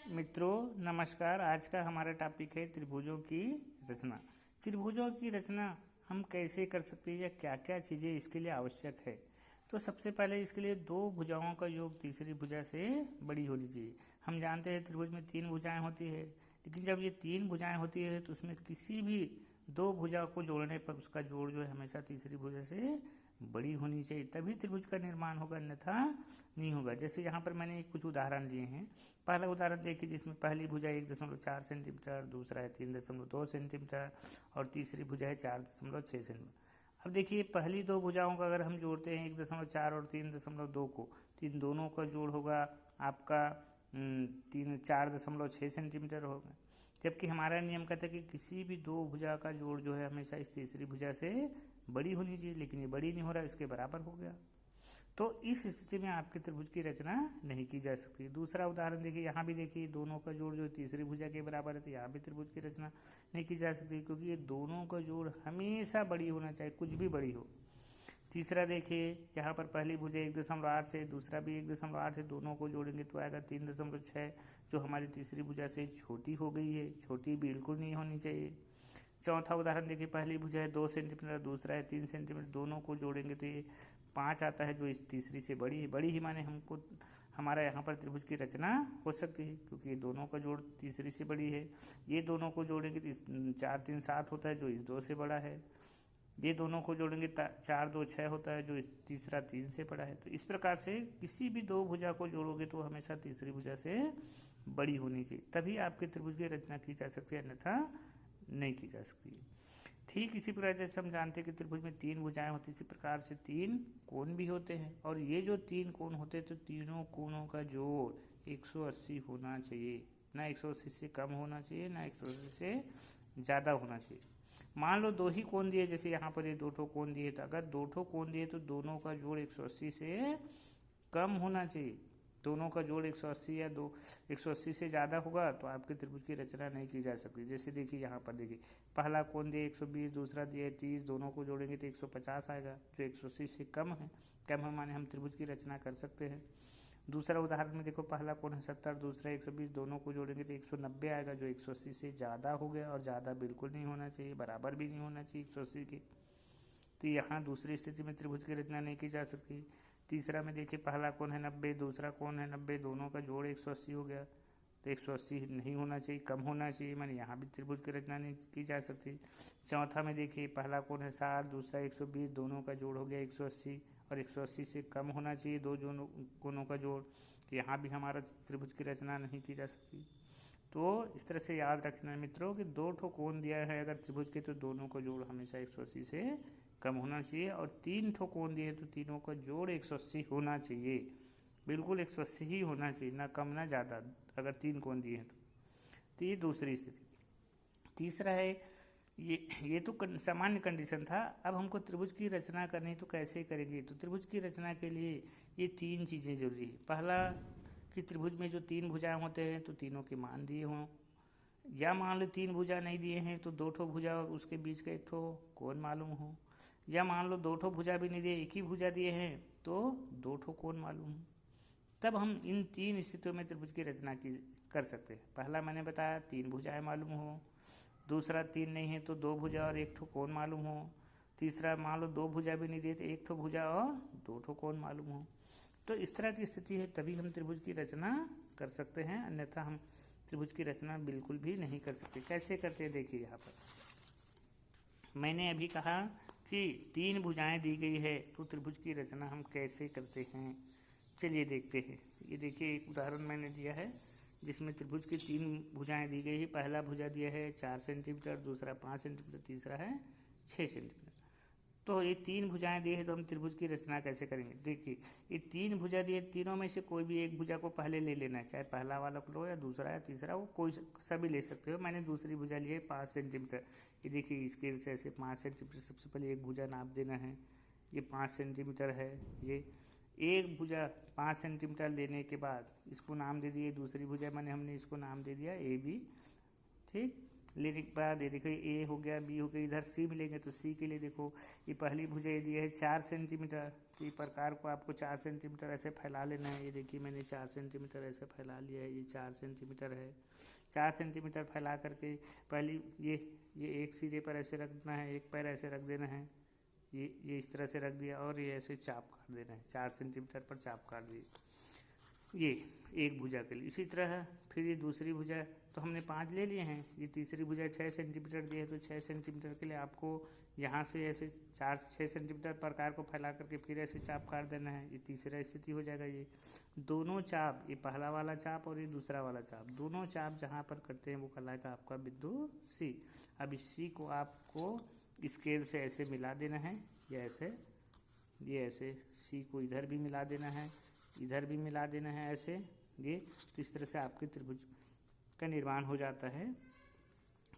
मित्रों नमस्कार। आज का हमारा टॉपिक है त्रिभुजों की रचना। त्रिभुजों की रचना हम कैसे कर सकते हैं या क्या क्या चीज़ें इसके लिए आवश्यक है। तो सबसे पहले इसके लिए दो भुजाओं का योग तीसरी भुजा से बड़ी होनी चाहिए। हम जानते हैं त्रिभुज में तीन भुजाएं होती है, लेकिन जब ये तीन भुजाएं होती है तो उसमें किसी भी दो भुजा को जोड़ने पर उसका जोड़ जो है हमेशा तीसरी भुजा से बड़ी होनी चाहिए, तभी त्रिभुज का निर्माण होगा, अन्यथा नहीं होगा। जैसे यहाँ पर मैंने कुछ उदाहरण लिए हैं। पहला उदाहरण देखिए जिसमें पहली भुजा 1.4 सेंटीमीटर, दूसरा है 3.2 सेंटीमीटर और तीसरी भुजा है 4.6 सेंटीमीटर। अब देखिए पहली दो भुजाओं का अगर हम जोड़ते हैं 1.4 और 3.2 को, तो इन दोनों का जोड़ होगा आपका 4.6 सेंटीमीटर होगा। जबकि हमारा नियम कहता है कि किसी भी दो भुजा का जोड़ जो है हमेशा इस तीसरी भुजा से बड़ी होनी चाहिए, लेकिन ये बड़ी नहीं हो रहा, इसके बराबर हो गया। तो इस स्थिति में आपके त्रिभुज की रचना नहीं की जा सकती। दूसरा उदाहरण देखिए, यहाँ भी देखिए दोनों का जोड़ जो तीसरी भुजा के बराबर है, तो यहाँ भी त्रिभुज की रचना नहीं की जा सकती, क्योंकि ये दोनों का जोड़ हमेशा बड़ी होना चाहिए, कुछ भी बड़ी हो। तीसरा देखिए, यहाँ पर पहली भुजा 1.8 से, दूसरा भी 1.8 से, दोनों को जोड़ेंगे तो आएगा 3.6, जो हमारी तीसरी भुजा से छोटी हो गई है, छोटी बिल्कुल नहीं होनी चाहिए। चौथा उदाहरण देखिए, पहली भुजा है 2 सेंटीमीटर, दूसरा है 3 सेंटीमीटर, दोनों को जोड़ेंगे तो ये 5 आता है, जो इस तीसरी से बड़ी है। बड़ी ही माने हमको हमारा यहाँ पर त्रिभुज की रचना हो सकती है, क्योंकि ये दोनों का जोड़ तीसरी से बड़ी है। ये दोनों को जोड़ेंगे तो 4 3 7 होता है, जो इस 2 से बड़ा है। ये दोनों को जोड़ेंगे 4 2 6 होता है, जो इस तीसरा 3 से बड़ा है। तो इस प्रकार से किसी भी दो भुजा को जोड़ोगे तो हमेशा तीसरी भुजा से बड़ी होनी चाहिए, तभी आपके त्रिभुज की रचना की जा सकती है, अन्यथा नहीं की जा सकती है। ठीक इसी प्रकार जैसे हम जानते हैं कि त्रिभुज में तीन भुजाएं होती हैं, इसी प्रकार से तीन कोण भी होते हैं, और ये जो तीन कोण होते हैं तो तीनों कोणों का जोड़ 180 होना चाहिए, ना 180 से कम होना चाहिए, ना 180 से ज़्यादा होना चाहिए। मान लो दो ही कोण दिए, जैसे यहाँ पर ये दो ठो कोण दिए, तो अगर दो ठो कोण दिए तो दोनों का जोड़ 180 से कम होना चाहिए। दोनों का जोड़ 180 या 180 से ज़्यादा होगा तो आपके त्रिभुज की रचना नहीं की जा सकती। जैसे देखिए यहाँ पर देखिए, पहला कोण दिए 120, दूसरा दिए 30, दोनों को जोड़ेंगे तो 150 आएगा, जो 180 से कम है। कम है माने हम त्रिभुज की रचना कर सकते हैं। दूसरा उदाहरण में देखो, पहला कोण है 70, दूसरा 120, दोनों को जोड़ेंगे तो 190 आएगा, जो 180 से ज़्यादा हो गया, और ज़्यादा बिल्कुल नहीं होना चाहिए, बराबर भी नहीं होना चाहिए 180 के। तो यहाँ दूसरी स्थिति में त्रिभुज की रचना नहीं की जा सकती। तीसरा में देखिए, पहला कोण है 90, दूसरा कोण है 90, दोनों का जोड़ 180 हो गया, तो 180 नहीं होना चाहिए, कम होना चाहिए, मैंने यहाँ भी त्रिभुज की रचना नहीं की जा सकती। चौथा में देखिए, पहला कोण है 60, दूसरा 120, दोनों का जोड़ हो गया 180, और 180 से कम होना चाहिए दो कोणों का जोड़, तो यहाँ भी हमारा त्रिभुज की रचना नहीं की जा सकती। तो इस तरह से याद रखना है मित्रों कि दो ठो कोण दिया है अगर त्रिभुज के, तो दोनों का जोड़ हमेशा 180 से कम होना चाहिए, और तीन ठो कोण दिए तो तीनों का जोड़ 180 होना चाहिए, बिल्कुल 180 ही होना चाहिए, ना कम ना ज़्यादा, अगर तीन कोण दिए हैं तो ये दूसरी स्थिति। तीसरा है, ये तो सामान्य कंडीशन था। अब हमको त्रिभुज की रचना करनी, तो कैसे करेंगे। तो त्रिभुज की रचना के लिए ये तीन चीज़ें जरूरी है। पहला कि त्रिभुज में जो तीन भुजाएं होते हैं तो तीनों के मान दिए हों, या मान लो तीन भुजा नहीं दिए हैं तो दो ठो भुजा और उसके बीच का एक ठो कोण मालूम हो, या मान लो दो ठो भुजा भी नहीं दिए, एक ही भुजा दिए हैं तो दो ठो कोण मालूम हो, तब हम इन तीन स्थितियों में त्रिभुज की रचना की कर सकते हैं। पहला मैंने बताया तीन भुजाएं मालूम हो, दूसरा तीन नहीं है तो दो भुजा और एक ठो कोण मालूम हो, तीसरा मान लो दो भुजा भी नहीं दिए तो एक ठो भुजा और दो ठो कोण मालूम हो। तो इस तरह की स्थिति है तभी हम त्रिभुज की रचना कर सकते हैं, अन्यथा हम त्रिभुज की रचना बिल्कुल भी नहीं कर सकते। कैसे करते हैं देखिए, यहाँ पर मैंने अभी कहा कि तीन भुजाएं दी गई है तो त्रिभुज की रचना हम कैसे करते हैं, चलिए देखते हैं। ये देखिए एक उदाहरण मैंने दिया है जिसमें त्रिभुज की तीन भुजाएं दी गई है। पहला भुजा दिया है 4 सेंटीमीटर, दूसरा 5 सेंटीमीटर, तीसरा है 6 सेंटीमीटर। तो ये तीन भुजाएं दी है तो हम त्रिभुज की रचना कैसे करेंगे। देखिए ये तीन भुजा दी है, तीनों में से कोई भी एक भुजा को पहले ले लेना है, चाहे पहला वाला को लो या दूसरा या तीसरा, वो कोई सभी ले सकते हो। मैंने दूसरी भुजा ली है 5 सेंटीमीटर। ये देखिए इसके जैसे 5 सेंटीमीटर सबसे पहले एक भुजा नाप देना है, ये 5 सेंटीमीटर है। ये एक भुजा 5 सेंटीमीटर लेने के बाद इसको नाम दे दिए, दूसरी भुजा मैंने हमने इसको नाम दे दिया ए बी, ठीक। लेने के बाद ये देखो ए हो गया, बी हो गया, इधर सी मिलेंगे। तो सी के लिए देखो ये पहली भुजा ये दिया है 4 सेंटीमीटर। तो ये प्रकार को आपको 4 सेंटीमीटर ऐसे फैला लेना है। ये देखिए मैंने 4 सेंटीमीटर ऐसे फैला लिया है, ये 4 सेंटीमीटर है। 4 सेंटीमीटर फैला करके पहली ये एक सिरे पर ऐसे रख देना है, एक पैर ऐसे रख देना है, ये इस तरह से रख दिया और ये ऐसे चाप काट देना है। 4 सेंटीमीटर पर चाप काट दी, ये एक भुजा के लिए। इसी तरह फिर ये दूसरी भुजा, तो हमने 5 ले लिए हैं। ये तीसरी भुजा 6 सेंटीमीटर दी है, तो 6 सेंटीमीटर के लिए आपको यहाँ से ऐसे 4-6 सेंटीमीटर प्रकार को फैला करके फिर ऐसे चाप काट देना है। ये तीसरा स्थिति हो जाएगा। ये दोनों चाप, ये पहला वाला चाप और ये दूसरा वाला चाप, दोनों चाप जहाँ पर करते हैं वो कहलाएगा आपका बिंदु सी। अब इस सी को आपको स्केल से ऐसे मिला देना है, या ऐसे, ये ऐसे सी को इधर भी मिला देना है, इधर भी मिला देना है ऐसे। ये तो इस तरह से आपके त्रिभुज का निर्माण हो जाता है।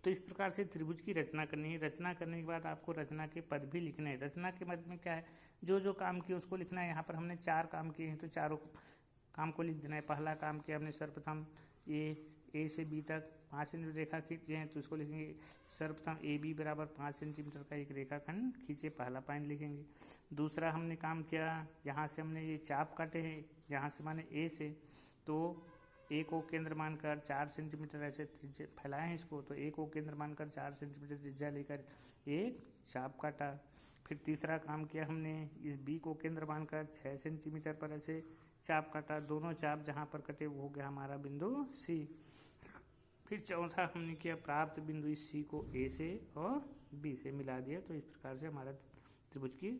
तो इस प्रकार से त्रिभुज की रचना करनी है। रचना करने के बाद आपको रचना के पद भी लिखने हैं। रचना के मद में क्या है, जो जो काम किए उसको लिखना है। यहाँ पर हमने 4 काम किए हैं, तो चारों काम को लिख देना है। पहला काम किया हमने सर्वप्रथम ए से बी तक 5 सेंटीमीटर रेखा खींचे हैं, तो उसको लिखेंगे सर्वप्रथम ए बी बराबर 5 सेंटीमीटर का एक रेखाखंड खींचे, पहला पॉइंट लिखेंगे। दूसरा हमने काम किया, यहाँ से हमने ये चाप काटे हैं, यहाँ से माने ए से, तो ए को केंद्र मानकर 4 सेंटीमीटर ऐसे फैलाए हैं इसको। तो ए को केंद्र मानकर 4 सेंटीमीटर त्रिज्या लेकर एक चाप काटा। फिर तीसरा काम किया हमने, इस बी को केंद्र मानकर 6 सेंटीमीटर पर ऐसे चाप काटा। दोनों चाप जहाँ पर कटे वो हो गया हमारा बिंदु सी। फिर चौथा हमने किया, प्राप्त बिंदु इस सी को ए से और बी से मिला दिया। तो इस प्रकार से हमारा त्रिभुज की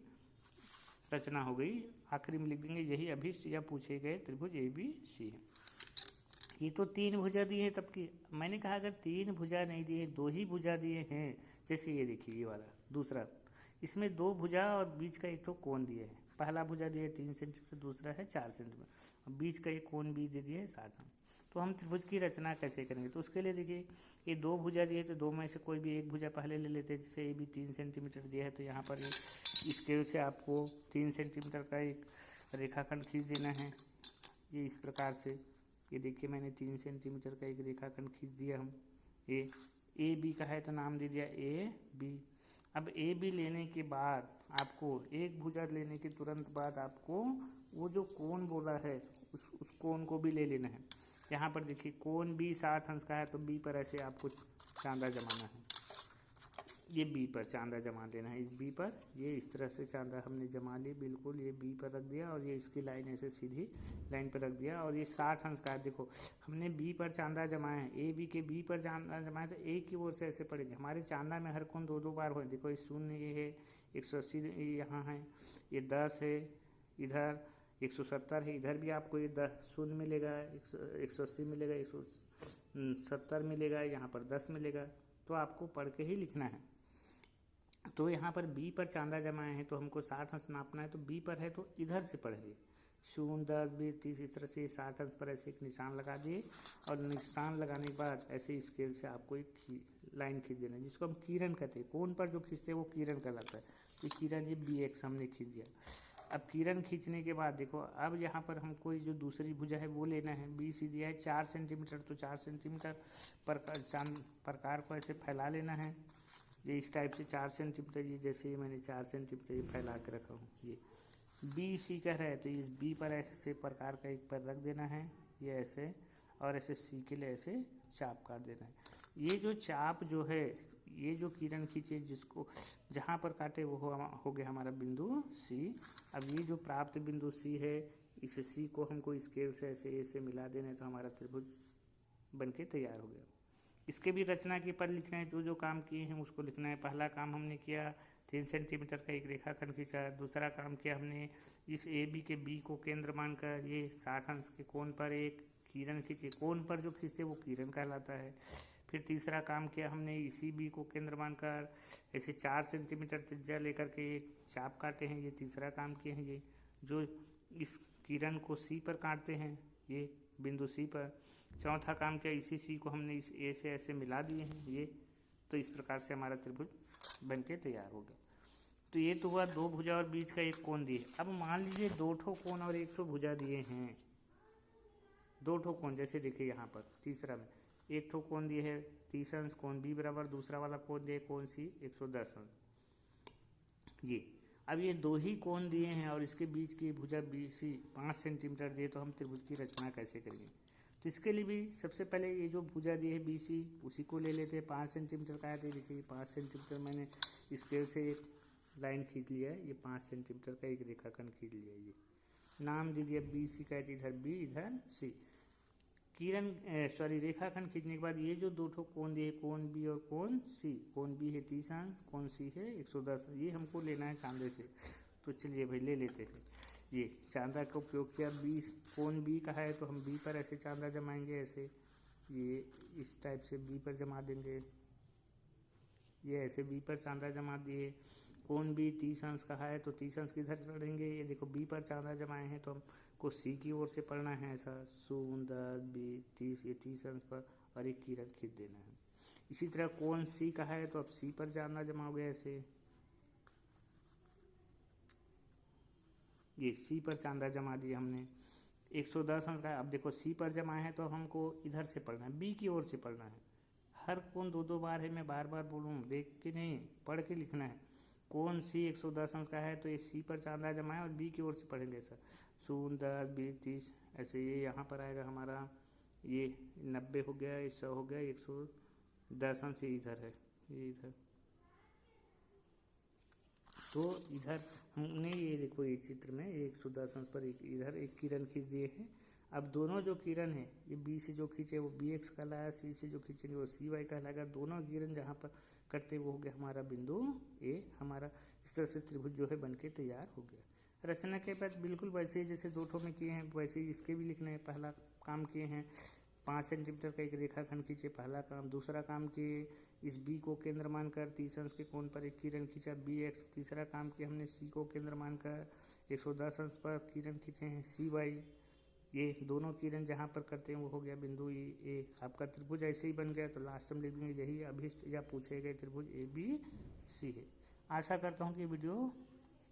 रचना हो गई। आखिरी में लिख देंगे यही अभी या पूछे गए त्रिभुज ए बी सी है। ये तो 3 भुजा दिए हैं तब की। मैंने कहा अगर 3 भुजा नहीं दिए, 2 ही भुजा दिए हैं, जैसे ये देखिए ये वाला दूसरा, इसमें 2 भुजा और बीच का एक तो कोण दिए है। पहला भुजा दिया 3 सेंटीमीटर, दूसरा है 4 सेंटीमीटर, और बीच का एक कोण भी दे दिया है 60। तो हम त्रिभुज की रचना कैसे करेंगे, तो उसके लिए देखिए ये 2 भुजा दिए, तो 2 में से कोई भी एक भुजा पहले ले लेते हैं। जैसे ये भी 3 सेंटीमीटर दिया है, तो यहाँ पर स्केल से आपको 3 सेंटीमीटर का एक रेखाखंड खींच देना है। ये इस प्रकार से, ये देखिए मैंने 3 सेंटीमीटर का एक रेखाखंड खींच दिया। हम ए बी का है तो नाम दे दिया ए बी। अब ए बी लेने के बाद आपको एक भुजा लेने के तुरंत बाद आपको वो जो कोण बोला है उस कोण को भी ले लेना है। यहाँ पर देखिए कोण बी 60 अंश का है, तो बी पर ऐसे आपको चांदा जमाना है। ये बी पर चांदा जमा देना है, इस बी पर ये इस तरह से चांदा हमने जमा ली बिल्कुल। ये बी पर रख दिया और ये इसकी लाइन ऐसे सीधी लाइन पर रख दिया, और ये 60 अंश का है। देखो हमने बी पर चांदा जमाया है, ए बी के बी पर चांदा जमाया, तो ए की ओर से ऐसे पड़ेंगे। हमारे चांदा में हर कोण 2-2 बार हो। देखो ये 0 ये है, 180 यहाँ है, ये 10 है, इधर 170 है, इधर भी आपको ये 10 0 मिलेगा, 180 मिलेगा, 170 मिलेगा, यहाँ पर 10 मिलेगा। तो आपको पढ़ के ही लिखना है। तो यहाँ पर बी पर चांदा जमाए हैं, तो हमको 60 अंश नापना है, तो बी पर है तो इधर से पढ़ेंगे 0, 10, 20, 30 इस तरह से 60 अंश पर ऐसे एक निशान लगा दिए, और निशान लगाने के बाद ऐसे स्केल से आपको एक लाइन खींच देना है, जिसको हम किरण कहते हैं। कोण पर जो खींचते हैं वो किरण कहलाता है। ये किरण ये बी एक्स हमने खींच दिया। अब किरण खींचने के बाद देखो अब यहाँ पर हमको जो दूसरी भुजा है वो लेना है। बी सी दिया है 4 सेंटीमीटर, तो 4 सेंटीमीटर प्रकार को ऐसे फैला लेना है। ये इस टाइप से 4 सेंटीमीटर, ये जैसे मैंने 4 सेंटीमीटर ये फैला के रखा हूँ। ये बी सी कह रहा है, तो इस बी पर ऐसे प्रकार का एक पर रख देना है, ये ऐसे, और ऐसे सी के लिए ऐसे चाप काट देना है। ये जो चाप जो है, ये जो किरण खींचे जिसको जहाँ पर काटे वो हो गया हमारा बिंदु सी। अब ये जो प्राप्त बिंदु सी है, इस सी को हमको स्केल से ऐसे मिला देना है, तो हमारा त्रिभुज बनके तैयार हो गया। इसके भी रचना के पद लिखना है, जो जो काम किए हैं उसको लिखना है। पहला काम हमने किया 3 सेंटीमीटर का एक रेखाखंड खींचा। दूसरा काम किया हमने इस ए बी के बी को केंद्र मानकर ये 60 अंश के कोण पर एक किरण खींची। कोण पर जो खींचते वो किरण कहलाता है। फिर तीसरा काम किया हमने इसी बी को केंद्र मानकर ऐसे 4 सेंटीमीटर त्रिज्या लेकर के एक चाप काटे हैं। ये तीसरा काम किए हैं। ये जो इस किरण को सी पर काटते हैं, ये बिंदु सी पर। चौथा काम किया इसी सी को हमने इस ए से ऐसे मिला दिए हैं ये। तो इस प्रकार से हमारा त्रिभुज बनके तैयार हो गया। तो ये तो हुआ 2 भुजा और बीच का एक कोण दिए। अब मान लीजिए 2 ठो कोण और 1 ठो भुजा दिए हैं। 2 ठो कोण, जैसे देखिए यहाँ पर तीसरा में एक ठो कोण दिए है 30 अंश कोण बी बराबर, दूसरा वाला कोण दिए कोण सी 110 अंश। ये अब ये दो ही कोण दिए हैं और इसके बीच की भुजा बी सी 5 सेंटीमीटर दिए, तो हम त्रिभुज की रचना कैसे करेंगे? तो इसके लिए भी सबसे पहले ये जो भुजा दी है बी सी उसी को ले लेते हैं। 5 सेंटीमीटर का है, देखिए 5 सेंटीमीटर मैंने स्केल से एक लाइन खींच लिया है, ये 5 सेंटीमीटर का एक रेखाखंड खींच लिया है। ये नाम दे दिया बी सी का, इधर बी इधर सी। किरण रेखाखंड खींचने के बाद ये जो दो ठो कोण दिए कोण बी और कोण सी, कोण बी है 30 अंश, कोण सी है 110, ये हमको लेना है चांदे से। तो चलिए भाई ले लेते हैं। ये चांदा का उपयोग किया, बी कोण बी का है तो हम बी पर ऐसे चांदा जमाएंगे, ऐसे ये इस टाइप से बी पर जमा देंगे, ये ऐसे बी पर चांदा जमा दिए। कोण बी 30 अंश का है तो 30 अंश किधर पढ़ेंगे? ये देखो बी पर चांदा जमाए हैं तो हमको सी की ओर से पढ़ना है, ऐसा 0 बी 30, ये 30 अंश पर और एक किरण खींच देना है। इसी तरह कोण सी का है तो अब सी पर चांदा जमाओगे, ऐसे ये सी पर चांदा जमा दिया हमने। 110 अंश का, अब देखो सी पर जमाए हैं तो हमको इधर से पढ़ना है, बी की ओर से पढ़ना है। हर कोण दो बार है, मैं बार बार बोलूँ, देख के नहीं पढ़ के लिखना है। कोण सी 110 अंश का है तो ये सी पर चांदा जमाए और बी की ओर से पढ़ेंगे, ऐसा 0 बी 30, ऐसे ये यहाँ पर आएगा हमारा, ये 90 हो गया, ये 100 हो गया, 110 अंश ये इधर है, ये इधर। तो इधर हमने ये देखो ये चित्र में 110 अंश पर एक इधर एक किरण खींच दिए हैं। अब दोनों जो किरण है, ये बी से जो खींचे वो बी एक्स कहलाया, सी से जो खींचेंगे वो सी वाई कहलाएगा। दोनों किरण जहाँ पर करते वो हो गया हमारा बिंदु ए। हमारा इस तरह से त्रिभुज जो है बनके तैयार हो गया। रचना के बाद बिल्कुल वैसे ही जैसे दो ठो में किए हैं वैसे ही इसके भी लिखने हैं। पहला काम किए हैं 5 सेंटीमीटर का एक रेखाखंड खींचे, पहला काम। दूसरा काम किए इस बी को केंद्र मानकर 30 अंश के कोण पर एक किरण खींचा बी एक्स। तीसरा काम किया हमने सी को केंद्र मानकर 110 अंश पर किरण खींचे हैं सी वाई। ये दोनों किरण जहाँ पर करते हैं वो हो गया बिंदु ए। आपका त्रिभुज ऐसे ही बन गया। तो लास्ट में लिख देंगे यही अभिष्ट या पूछे गए त्रिभुज ए बी सी है। आशा करता हूँ कि वीडियो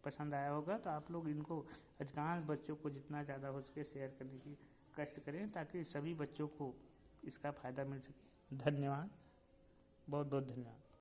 पसंद आया होगा। तो आप लोग इनको अधिकांश बच्चों को जितना ज़्यादा हो सके शेयर करने की कष्ट करें ताकि सभी बच्चों को इसका फ़ायदा मिल सके। धन्यवाद, बहुत बहुत धन्यवाद।